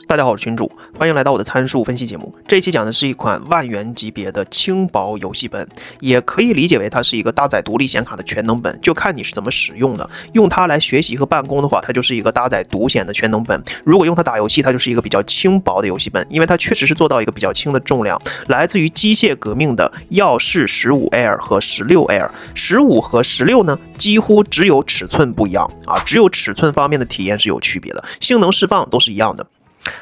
大家好，我是群主，欢迎来到我的参数分析节目。这一期讲的是一款万元级别的轻薄游戏本，也可以理解为它是一个搭载独立显卡的全能本，就看你是怎么使用的。用它来学习和办公的话，它就是一个搭载独显的全能本；如果用它打游戏，它就是一个比较轻薄的游戏本，因为它确实是做到一个比较轻的重量，来自于机械革命的耀世15 Air 和16 Air。15和16呢，几乎只有尺寸不一样啊，只有尺寸方面的体验是有区别的，性能释放都是一样的。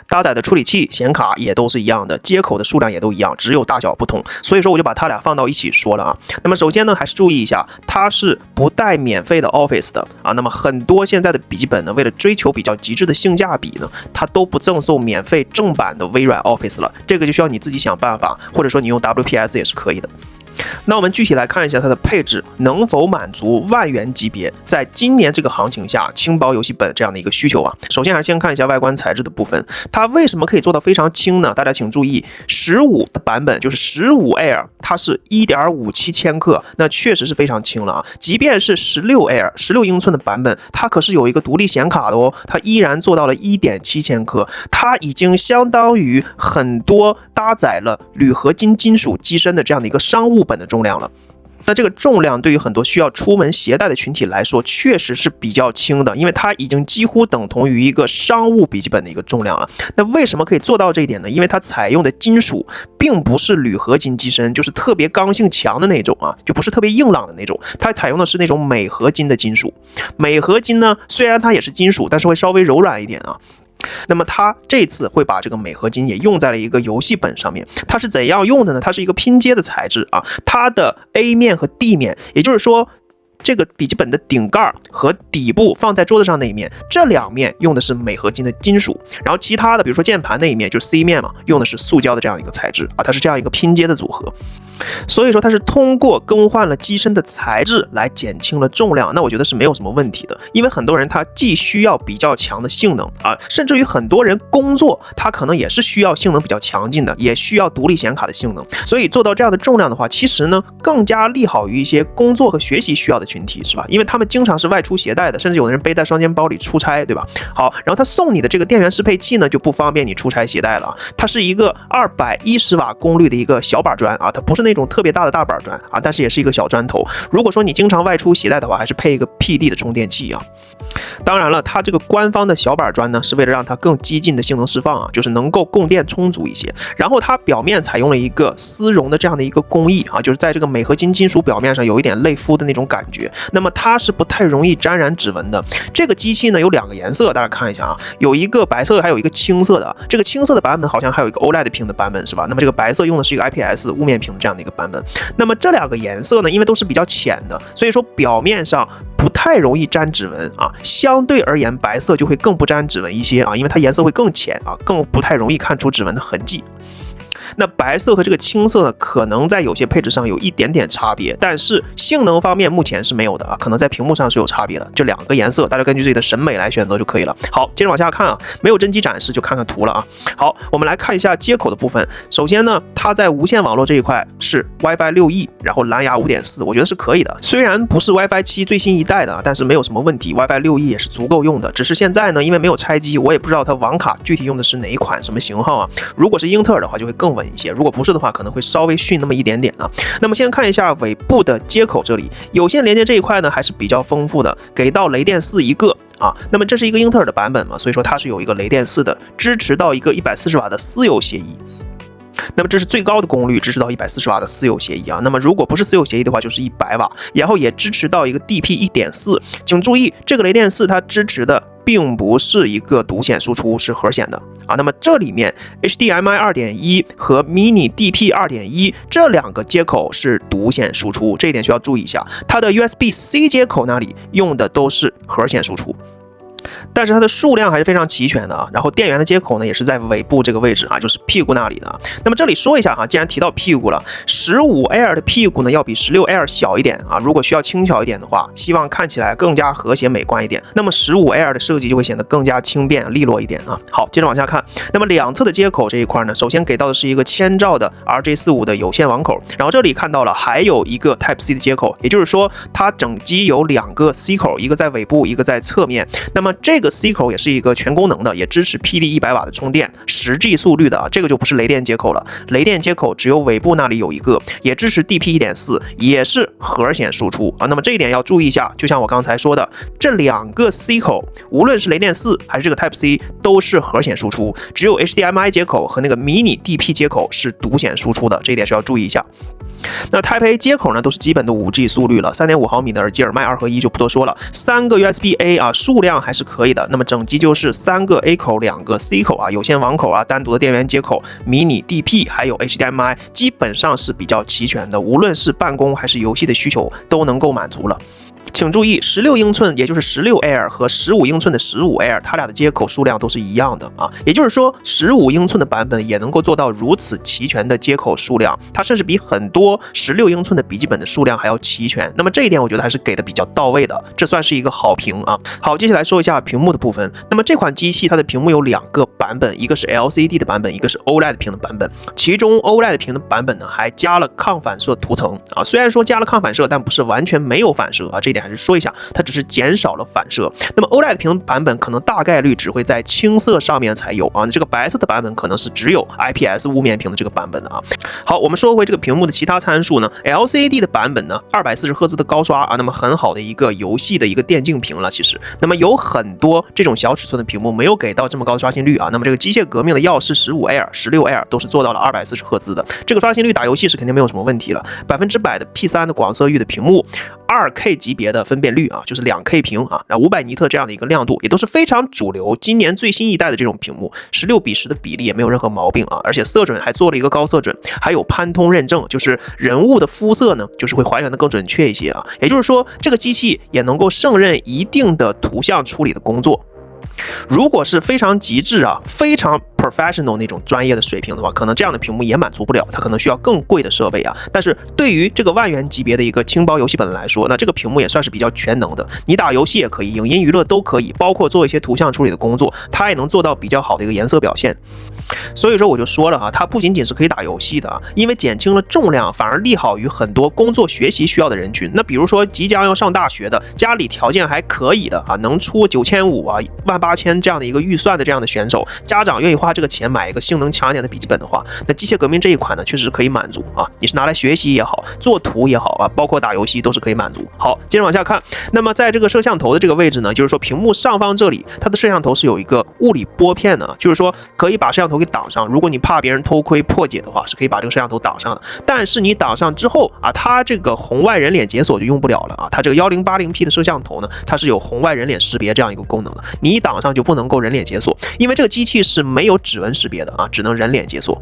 搭载的处理器、显卡也都是一样的，接口的数量也都一样，只有大小不同。所以说我就把它俩放到一起说了啊。那么首先呢，还是注意一下，它是不带免费的 Office 的啊。那么很多现在的笔记本呢，为了追求比较极致的性价比呢，它都不赠送免费正版的微软 Office 了。这个就需要你自己想办法，或者说你用 WPS 也是可以的。那我们具体来看一下它的配置能否满足万元级别在今年这个行情下轻薄游戏本这样的一个需求啊。首先还是先看一下外观材质的部分，它为什么可以做到非常轻呢？大家请注意，15的版本就是15 Air， 它是 1.57 千克，那确实是非常轻了啊。即便是16 Air 16英寸的版本，它可是有一个独立显卡的哦，它依然做到了 1.7 千克，它已经相当于很多搭载了铝合金金属机身的这样的一个商务本的重量了。那这个重量对于很多需要出门携带的群体来说，确实是比较轻的，因为它已经几乎等同于一个商务笔记本的一个重量了。那为什么可以做到这一点呢？因为它采用的金属并不是铝合金机身，就是特别刚性强的那种啊，就不是特别硬朗的那种，它采用的是那种镁合金的金属。镁合金呢，虽然它也是金属，但是会稍微柔软一点啊。那么它这次会把这个镁合金也用在了一个游戏本上面，它是怎样用的呢？它是一个拼接的材质啊，它的 A 面和 D 面，也就是说这个笔记本的顶盖和底部放在桌子上那一面，这两面用的是镁合金的金属，然后其他的比如说键盘那一面就是 C 面嘛，用的是塑胶的这样一个材质啊，它是这样一个拼接的组合。所以说它是通过更换了机身的材质来减轻了重量，那我觉得是没有什么问题的，因为很多人他既需要比较强的性能啊，甚至于很多人工作他可能也是需要性能比较强劲的，也需要独立显卡的性能，所以做到这样的重量的话，其实呢更加利好于一些工作和学习需要的群体，是吧？因为他们经常是外出携带的，甚至有的人背在双肩包里出差，对吧？好，然后他送你的这个电源适配器呢就不方便你出差携带了，它是一个210瓦功率的一个小板砖啊，它不是那种特别大的大板砖啊，但是也是一个小砖头。如果说你经常外出携带的话，还是配一个 PD 的充电器啊。当然了，它这个官方的小板砖呢，是为了让它更激进的性能释放啊，就是能够供电充足一些。然后它表面采用了一个丝绒的这样的一个工艺啊，就是在这个镁合金金属表面上有一点类肤的那种感觉。那么它是不太容易沾染指纹的。这个机器呢有2个颜色，大家看一下啊，有一个白色，还有一个青色的。这个青色的版本好像还有一个 OLED 屏的版本，是吧？那么这个白色用的是一个 IPS 雾面屏的这样的一个版本。那么这2个颜色呢，因为都是比较浅的，所以说表面上不太容易沾指纹啊，相对而言白色就会更不沾指纹一些啊，因为它颜色会更浅啊，更不太容易看出指纹的痕迹。那白色和这个青色呢，可能在有些配置上有一点点差别，但是性能方面目前是没有的啊，可能在屏幕上是有差别的。这2个颜色大家根据自己的审美来选择就可以了。好，接着往下看啊，没有真机展示，就看看图了啊。好，我们来看一下接口的部分。首先呢，它在无线网络这一块是 WiFi 6E， 然后蓝牙 5.4， 我觉得是可以的。虽然不是 WiFi 7最新一代的，但是没有什么问题， WiFi 6E 也是足够用的。只是现在呢，因为没有拆机，我也不知道它网卡具体用的是哪一款什么型号啊。如果是英特尔的话，就会更稳一些，如果不是的话，可能会稍微逊那么一点点啊。那么先看一下尾部的接口，这里有线连接这一块呢还是比较丰富的，给到雷电4一个啊。那么这是一个英特尔的版本嘛，所以说它是有一个雷电4的，支持到一个140瓦的私有协议。那么这是最高的功率，支持到140瓦的私有协议啊。那么如果不是私有协议的话，就是100瓦，然后也支持到一个 DP 1.4。请注意，这个雷电4它支持的并不是一个独显输出，是核显的啊。那么这里面 HDMI 2.1 和 Mini DP 2.1 这2个接口是独显输出，这一点需要注意一下。它的 USB-C 接口那里用的都是核显输出。但是它的数量还是非常齐全的啊。然后电源的接口呢，也是在尾部这个位置啊，就是屁股那里的。那么这里说一下哈，既然提到屁股了，15 Air 的屁股呢要比16 Air 小一点啊。如果需要轻巧一点的话，希望看起来更加和谐美观一点，那么15 Air 的设计就会显得更加轻便利落一点啊。好，接着往下看，那么两侧的接口这一块呢，首先给到的是一个1000兆的 RJ45 的有线网口，然后这里看到了还有一个 Type C 的接口，也就是说它整机有2个 C 口，一个在尾部，一个在侧面。那么么这个 C 口也是一个全功能的，也支持 PD100瓦的充电，10G 速率的啊，这个就不是雷电接口了。雷电接口只有尾部那里有一个，也支持 DP1.4，也是核显输出啊。那么这一点要注意一下，就像我刚才说的，这2个 C 口，无论是雷电4还是这个 Type C， 都是核显输出，只有 HDMI 接口和那个迷你 DP 接口是独显输出的，这一点需要注意一下。那 Type A 接口呢，都是基本的 5G 速率了，3.5毫米的耳机耳麦2合1就不多说了，3个 USB-A 啊，数量还是可以的。那么整机就是3个 A 口，2个 C 口啊，有线网口啊，单独的电源接口，迷你 DP 还有 HDMI， 基本上是比较齐全的，无论是办公还是游戏的需求都能够满足了。请注意，16英寸也就是16 Air 和15英寸的15 Air， 它俩的接口数量都是一样的啊，也就是说15英寸的版本也能够做到如此齐全的接口数量，它甚至比很多16英寸的笔记本的数量还要齐全。那么这一点我觉得还是给的比较到位的，这算是一个好评啊。好，接下来说一下屏幕的部分。那么这款机器它的屏幕有2个版本，一个是 LCD 的版本，一个是 OLED 屏的版本。其中 OLED 屏的版本呢，还加了抗反射涂层啊，虽然说加了抗反射，但不是完全没有反射啊，这一点还是说一下，它只是减少了反射。那么 OLED 屏版本可能大概率只会在青色上面才有啊，这个白色的版本可能是只有 IPS 雾面屏的这个版本的啊。好，我们说回这个屏幕的其他参数呢 ，LCD 的版本呢，240赫兹的高刷啊，那么很好的一个游戏的一个电竞屏了。其实，那么有很多这种小尺寸的屏幕没有给到这么高的刷新率啊。那么这个机械革命的耀世15 Air、16 Air 都是做到了240赫兹的，这个刷新率打游戏是肯定没有什么问题了，100%的 P3 的广色域的屏幕。2K 级别的分辨率啊，就是 2K 屏啊，500尼特这样的一个亮度，也都是非常主流。今年最新一代的这种屏幕，16:10的比例也没有任何毛病啊，而且色准还做了一个高色准，还有潘通认证，就是人物的肤色呢，就是会还原的更准确一些啊。也就是说，这个机器也能够胜任一定的图像处理的工作。如果是非常极致啊，非常 professional 那种专业的水平的话，可能这样的屏幕也满足不了，它可能需要更贵的设备啊。但是对于这个万元级别的一个轻薄游戏本来说，那这个屏幕也算是比较全能的，你打游戏也可以，影音娱乐都可以，包括做一些图像处理的工作，它也能做到比较好的一个颜色表现。所以说我就说了啊，它不仅仅是可以打游戏的啊，因为减轻了重量，反而利好于很多工作学习需要的人群。那比如说即将要上大学的，家里条件还可以的啊，能出9500啊、18000这样的一个预算的这样的选手，家长愿意花这个钱买一个性能强一点的笔记本的话，那机械革命这一款呢，确实可以满足啊。你是拿来学习也好，做图也好啊，包括打游戏都是可以满足。好，接着往下看，那么在这个摄像头的这个位置呢，就是说屏幕上方这里，它的摄像头是有一个物理拨片的，就是说可以把摄像头给挡上。如果你怕别人偷窥破解的话，是可以把这个摄像头挡上的。但是你挡上之后啊，它这个红外人脸解锁就用不了了啊。它这个1080P 的摄像头呢，它是有红外人脸识别这样一个功能的，你一挡上就不能够人脸解锁，因为这个机器是没有指纹识别的啊，只能人脸解锁。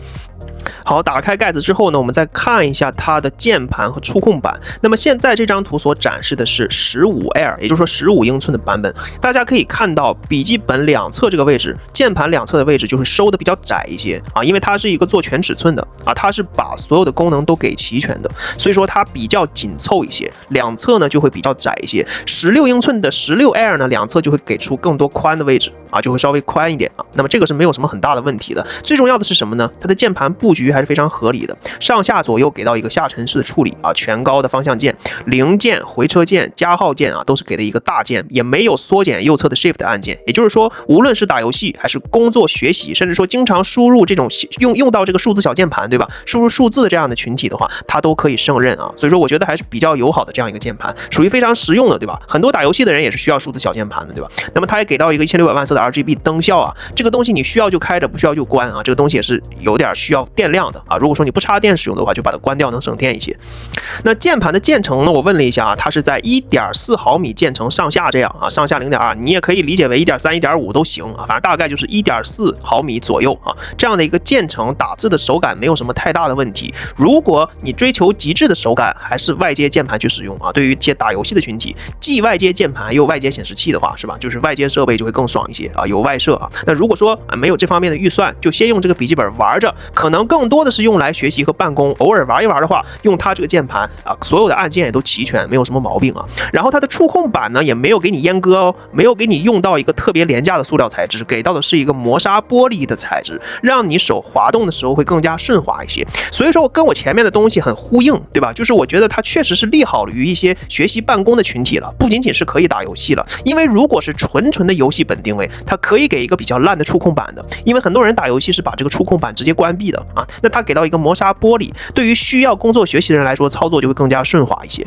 好，打开盖子之后呢，我们再看一下它的键盘和触控板。那么现在这张图所展示的是15 Air， 也就是说15英寸的版本。大家可以看到，笔记本两侧这个位置，键盘两侧的位置就是收的比较窄一些啊，因为它是一个做全尺寸的啊，它是把所有的功能都给齐全的，所以说它比较紧凑一些，两侧呢就会比较窄一些。16英寸的16 Air 呢，两侧就会给出更多宽的位置啊，就会稍微宽一点啊。那么这个是没有什么很大的问题的。最重要的是什么呢？它的键盘布局还是非常合理的，上下左右给到一个下沉式的处理啊，全高的方向键、零键、回车键、加号键啊，都是给的一个大键，也没有缩减右侧的 Shift 按键。也就是说，无论是打游戏还是工作学习，甚至说经常输入这种用到这个数字小键盘，对吧？输入数字的这样的群体的话，它都可以胜任啊。所以说，我觉得还是比较友好的这样一个键盘，属于非常实用的，对吧？很多打游戏的人也是需要数字小键盘的，对吧？那么它也给到一个1600万色的 RGB 灯效啊，这个东西你需要就开着，不需要就关啊。这个东西也是有点需要电量的啊。如果说你不插电使用的话，就把它关掉，能省电一些。那键盘的键程呢，我问了一下啊，它是在 1.4 毫米键程上下这样啊，上下 0.2， 你也可以理解为 1.3、1.5 都行啊，反正大概就是 1.4 毫米左右啊，这样的一个键程打字的手感没有什么太大的问题。如果你追求极致的手感，还是外接键盘去使用啊。对于一些打游戏的群体，既外接键盘又外接显示器的话，是吧？就是外接设备就会更爽一些啊，有外设啊。那如果说没有这方面面的预算，就先用这个笔记本玩着，可能更多的是用来学习和办公，偶尔玩一玩的话，用它这个键盘啊，所有的按键也都齐全，没有什么毛病啊。然后它的触控板呢，也没有给你阉割哦，没有给你用到一个特别廉价的塑料材质，给到的是一个磨砂玻璃的材质，让你手滑动的时候会更加顺滑一些。所以说跟我前面的东西很呼应，对吧？就是我觉得它确实是利好于一些学习办公的群体了，不仅仅是可以打游戏了。因为如果是纯的游戏本定位，它可以给一个比较烂的触控板的，因为很多人打游戏是把这个触控板直接关闭的啊。那它给到一个磨砂玻璃，对于需要工作学习的人来说，操作就会更加顺滑一些。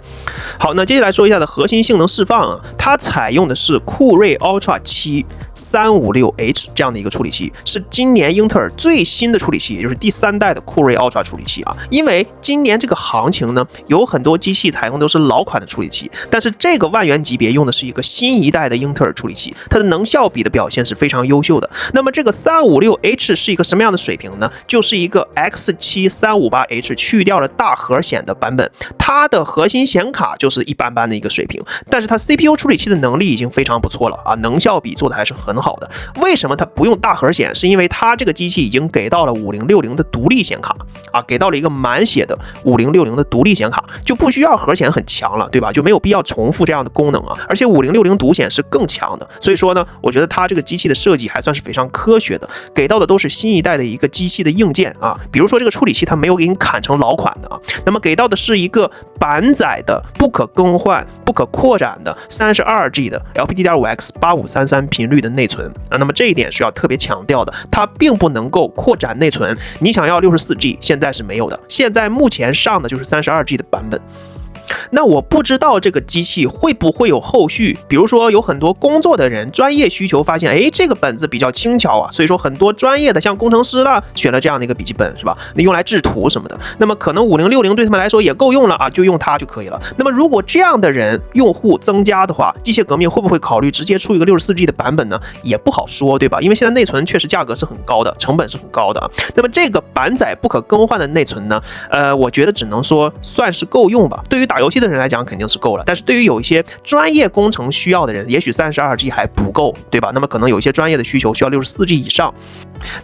好，那接下来说一下的核心性能释放啊，它采用的是酷睿 Ultra 7 356H 这样的一个处理器，是今年英特尔最新的处理器，也就是第3代的酷睿 Ultra 处理器啊。因为今年这个行情呢，有很多机器采用都是老款的处理器，但是这个万元级别用的是一个新一代的英特尔处理器，它的能效比的表现是非常优秀的。那么这个 356H 是一个什么样的水平呢？就是一个 X7 358H 去掉了大核显的版本，它的核心显卡就是一般般的一个水平，但是它 CPU 处理器的能力已经非常不错了啊，能效比做的还是很好的。为什么它不用大核显？是因为它这个机器已经给到了5060的独立显卡啊，给到了一个满血的5060的独立显卡，就不需要核显很强了，对吧？就没有必要重复这样的功能啊。而且5060独显是更强的，所以说呢，我觉得它这个机器的设计还算是非常科学的，给到的都是新一代的一个机器的硬件啊。比如说这个处理器它没有给你砍成老款的啊，那么给到的是一个板载的、不可更换、不可扩展的 32G 的 LPDDR5X 8533频率的内存啊。那么这一点是要特别强调的，它并不能够扩展内存。你想要64G，现在是没有的，现在目前上的就是32G 的版本。那我不知道这个机器会不会有后续，比如说有很多工作的人专业需求发现，哎，这个本子比较轻巧啊，所以说很多专业的像工程师啦选了这样的一个笔记本，是吧？那用来制图什么的，那么可能5060对他们来说也够用了啊，就用它就可以了。那么如果这样的人用户增加的话，机械革命会不会考虑直接出一个64G 的版本呢？也不好说，对吧？因为现在内存确实价格是很高的，成本是很高的。那么这个板载不可更换的内存呢，我觉得只能说算是够用吧。对于打游戏的人来讲肯定是够了，但是对于有一些专业工程需要的人，也许32G 还不够，对吧？那么可能有一些专业的需求需要64G 以上，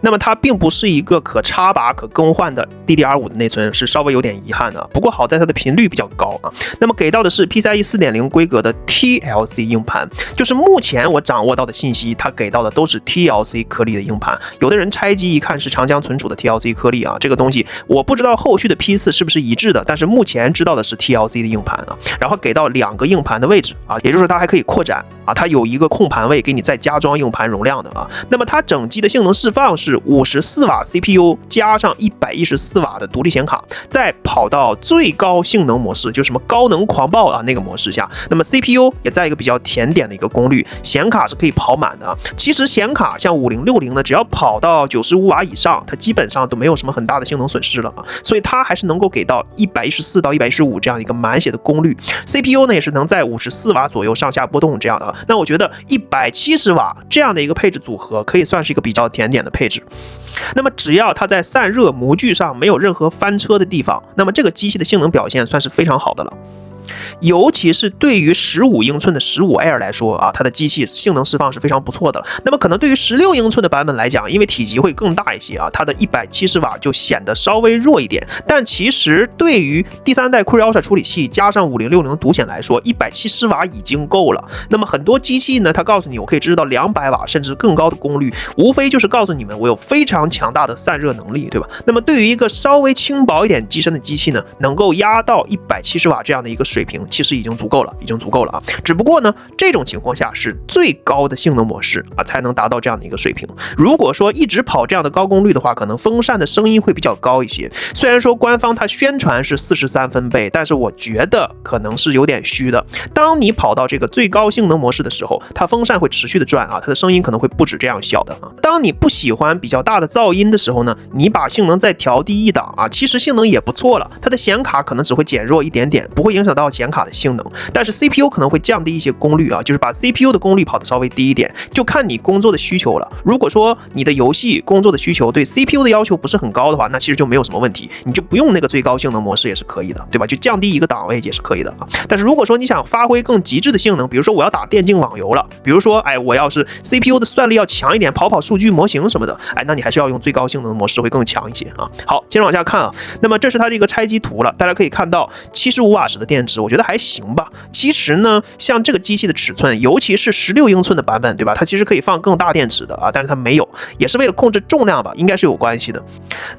那么它并不是一个可插拔可更换的 DDR5 的内存，是稍微有点遗憾的。不过好在它的频率比较高啊。那么给到的是 PCIe 4.0 规格的 TLC 硬盘，就是目前我掌握到的信息，它给到的都是 TLC 颗粒的硬盘。有的人拆机一看是长江存储的 TLC 颗粒啊，这个东西我不知道后续的批次是不是一致的，但是目前知道的是 TLC 的硬盘啊。然后给到2个硬盘的位置啊，也就是它还可以扩展啊，它有一个控盘位给你再加装硬盘容量的啊。那么它整机的性能释放是54瓦 CPU 加上114瓦的独立显卡，再跑到最高性能模式，就什么高能狂暴啊那个模式下，那么 CPU 也在一个比较甜点的一个功率，显卡是可以跑满的啊。其实显卡像5060呢，只要跑到95瓦以上，它基本上都没有什么很大的性能损失了啊，所以它还是能够给到114到115这样一个满血的功率。CPU 呢也是能在54瓦左右上下波动这样的，那我觉得170瓦这样的一个配置组合可以算是一个比较甜点的配置。那么只要它在散热模具上没有任何翻车的地方，那么这个机器的性能表现算是非常好的了。尤其是对于15英寸的15 Air 来说啊，它的机器性能释放是非常不错的。那么可能对于16英寸的版本来讲，因为体积会更大一些啊，它的170瓦就显得稍微弱一点。但其实对于第3代酷睿 Ultra 处理器加上5060独显来说，170瓦已经够了。那么很多机器呢，它告诉你我可以支持到200瓦甚至更高的功率，无非就是告诉你们我有非常强大的散热能力，对吧？那么对于一个稍微轻薄一点机身的机器呢，能够压到170瓦这样的一个水平，其实已经足够了啊！只不过呢，这种情况下是最高的性能模式啊，才能达到这样的一个水平。如果说一直跑这样的高功率的话，可能风扇的声音会比较高一些。虽然说官方它宣传是43分贝，但是我觉得可能是有点虚的。当你跑到这个最高性能模式的时候，它风扇会持续的转啊，它的声音可能会不止这样小的啊。当你不喜欢比较大的噪音的时候呢，你把性能再调低一档啊，其实性能也不错了。它的显卡可能只会减弱一点点，不会影响到到显卡的性能，但是 CPU 可能会降低一些功率啊，就是把 CPU 的功率跑得稍微低一点，就看你工作的需求了。如果说你的游戏工作的需求对 CPU 的要求不是很高的话，那其实就没有什么问题，你就不用那个最高性能模式也是可以的，对吧？就降低一个档位也是可以的啊。但是如果说你想发挥更极致的性能，比如说我要打电竞网游了，比如说我要是 CPU 的算力要强一点，跑数据模型什么的，那你还是要用最高性能的模式会更强一些啊。好，接着往下看啊，那么这是它这个拆机图了，大家可以看到75瓦时的电池，我觉得还行吧。其实呢，像这个机器的尺寸，尤其是16英寸的版本，对吧？它其实可以放更大电池的啊，但是它没有，也是为了控制重量吧，应该是有关系的。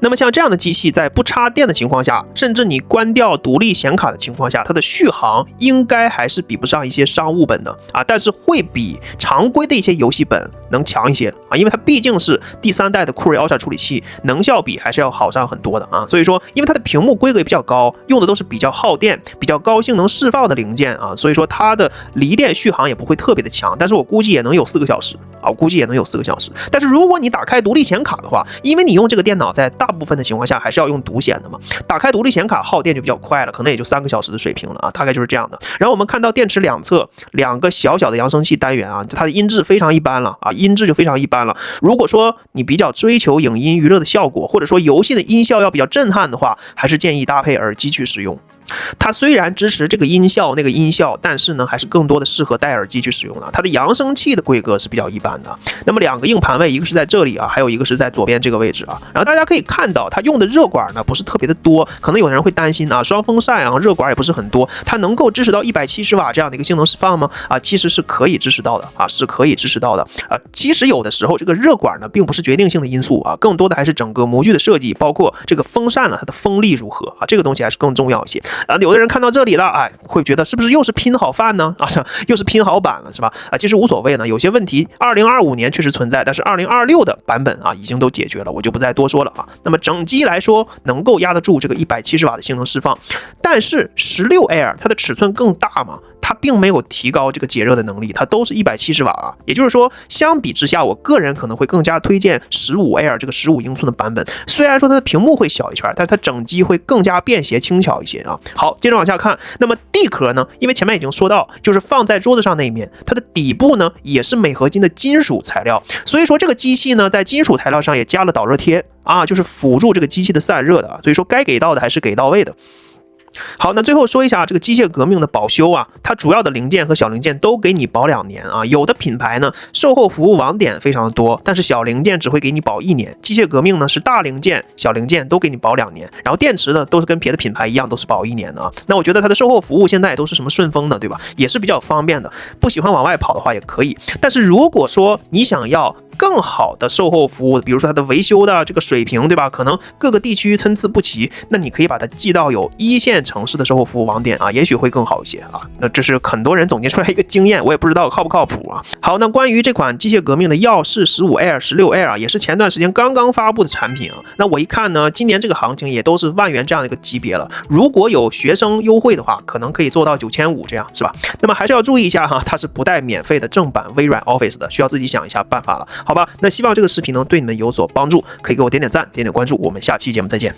那么像这样的机器，在不插电的情况下，甚至你关掉独立显卡的情况下，它的续航应该还是比不上一些商务本的啊，但是会比常规的一些游戏本能强一些啊，因为它毕竟是第3代的酷睿 Ultra 处理器，能效比还是要好上很多的啊。所以说，因为它的屏幕规格也比较高，用的都是比较耗电、比较高性能释放的零件啊，所以说它的离电续航也不会特别的强，但是我估计也能有4个小时啊，我估计也能有4个小时。但是如果你打开独立显卡的话，因为你用这个电脑在大部分的情况下还是要用独显的嘛，打开独立显卡耗电就比较快了，可能也就3个小时的水平了啊，大概就是这样的。然后我们看到电池两侧2个小小的扬声器单元啊，它的音质非常一般了啊，音质就非常一般了。如果说你比较追求影音娱乐的效果，或者说游戏的音效要比较震撼的话，还是建议搭配耳机去使用。它虽然支持这个音效那个音效，但是呢还是更多的适合戴耳机去使用的。它的扬声器的规格是比较一般的。那么2个硬盘位，一个是在这里啊，还有一个是在左边这个位置啊。然后大家可以看到，它用的热管呢不是特别的多，可能有的人会担心啊，双风扇啊，热管也不是很多，它能够支持到170瓦这样的一个性能释放吗？啊，其实是可以支持到的啊，是可以支持到的啊。其实有的时候这个热管呢并不是决定性的因素啊，更多的还是整个模具的设计，包括这个风扇呢它的风力如何啊，这个东西还是更重要一些。有的人看到这里了，会觉得是不是又是拼好饭呢？又是拼好版了，是吧？其实无所谓呢，有些问题2025年确实存在，但是2026的版本已经都解决了，我就不再多说了啊。那么整机来说，能够压得住这个170瓦的性能释放，但是16 Air 它的尺寸更大嘛，它并没有提高这个解热的能力，它都是170瓦啊。也就是说，相比之下，我个人可能会更加推荐15 Air 这个15英寸的版本。虽然说它的屏幕会小一圈，但是它整机会更加便携轻巧一些啊。好，接着往下看，那么地壳呢？因为前面已经说到，就是放在桌子上那一面，它的底部呢也是镁合金的金属材料，所以说这个机器呢在金属材料上也加了导热贴啊，就是辅助这个机器的散热的啊。所以说该给到的还是给到位的。好，那最后说一下这个机械革命的保修啊，它主要的零件和小零件都给你保2年啊。有的品牌呢售后服务网点非常的多，但是小零件只会给你保1年。机械革命呢是大零件、小零件都给你保2年，然后电池呢都是跟别的品牌一样，都是保1年的啊。那我觉得它的售后服务现在都是什么顺丰的，对吧？也是比较方便的。不喜欢往外跑的话也可以，但是如果说你想要更好的售后服务，比如说它的维修的这个水平，对吧？可能各个地区参差不齐，那你可以把它寄到有1线城市的售后服务网点啊，也许会更好一些啊。那这是很多人总结出来一个经验，我也不知道靠不靠谱啊。好，那关于这款机械革命的耀世15 Air、16 Air 啊，也是前段时间刚刚发布的产品啊。那我一看呢，今年这个行情也都是万元这样的一个级别了。如果有学生优惠的话，可能可以做到9500这样，是吧？那么还是要注意一下哈，它是不带免费的正版微软 Office 的，需要自己想一下办法了，好吧？那希望这个视频能对你们有所帮助，可以给我点点赞、点点关注，我们下期节目再见。